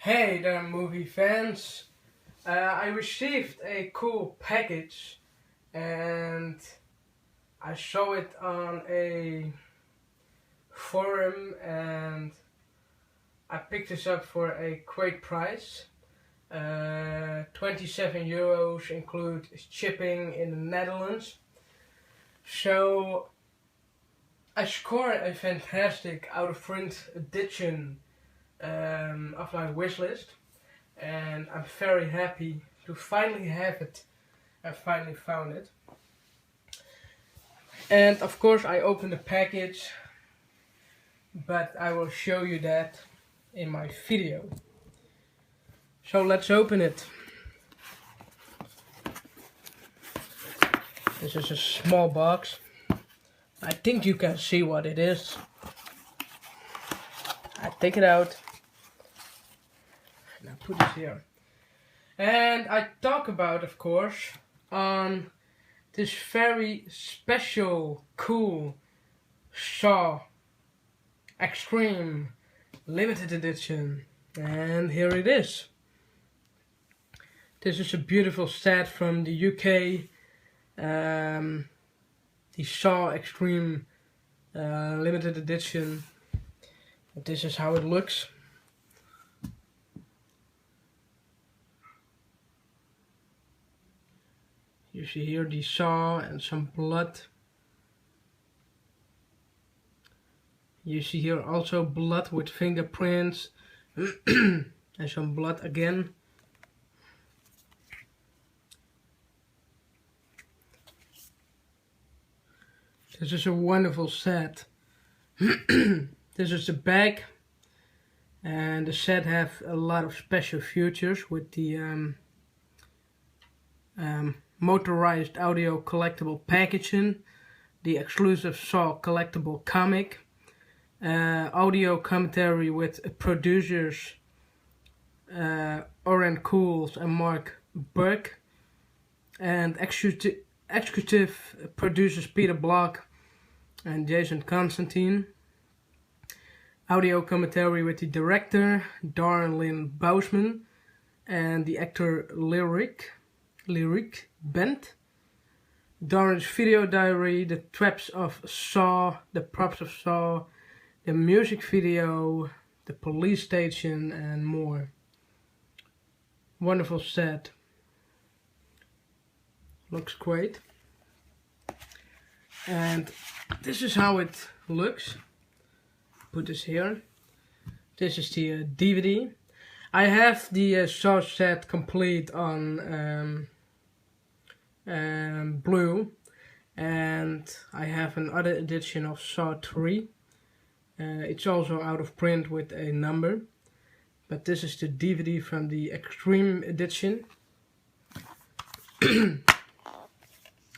Hey there, movie fans. I received a cool package and I saw it on a forum and I picked this up for a great price. 27 euros include shipping in the Netherlands. So I scored a fantastic out of print edition of my wishlist, and I'm very happy to finally have it. I finally found it, and of course I opened the package, but I will show you that in my video. So let's open it. This is a small box. I think you can see what it is. I take it out and I put it here. And I talk about, of course, on this very special, cool Saw Extreme limited edition. And here it is. This is a beautiful set from the UK. The Saw Extreme limited edition. This is how it looks. You see here the saw and some blood. You see here also blood with fingerprints and some blood again. This is a wonderful set. This is the bag, and the set have a lot of special features with the motorized audio collectible packaging, the exclusive Saw collectible comic, audio commentary with producers Oren Cools and Mark Burke, and executive producers Peter Block and Jason Constantine. Audio commentary with the director Darren Lynn Bousman and the actor Lyric Bent. Darren's video diary, the traps of Saw, the props of Saw, the music video, the police station, and more. Wonderful set. Looks great. And this is how it looks. Put this here. This is the DVD. I have the Saw set complete on blue, and I have another edition of Saw 3. It's also out of print with a number, but this is the DVD from the Extreme edition. And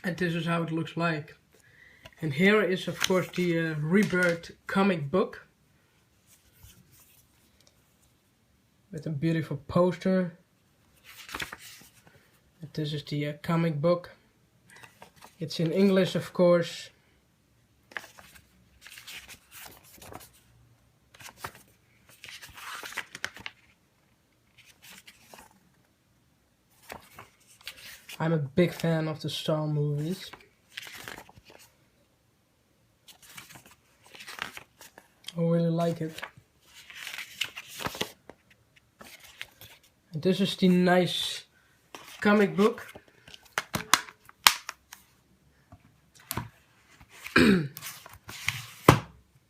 this is how it looks like. And here is of course the Rebirth comic book with a beautiful poster. And this is the comic book. It's in English, of course. I'm a big fan of the Saw movies. I really like it. And this is the nice comic book.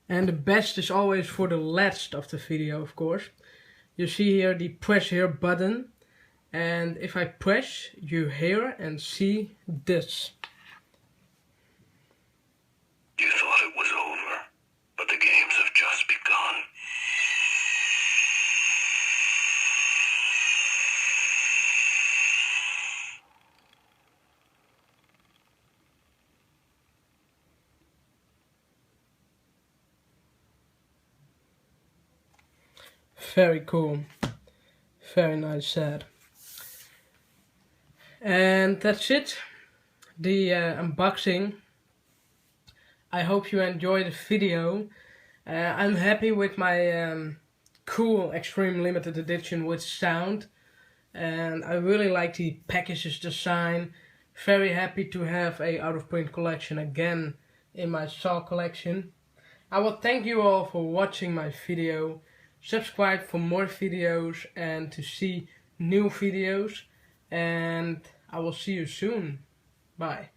And the best is always for the last of the video, of course. You see here the press here button. And if I press, you hear and see this. You thought it was over, but the games have just begun. Very cool. Very nice set. And that's it. The unboxing. I hope you enjoyed the video. I'm happy with my cool Extreme Limited Edition with sound, and I really like the package's design. Very happy to have a out of print collection again in my Saw collection. I will thank you all for watching my video. Subscribe for more videos and to see new videos, and I will see you soon. Bye.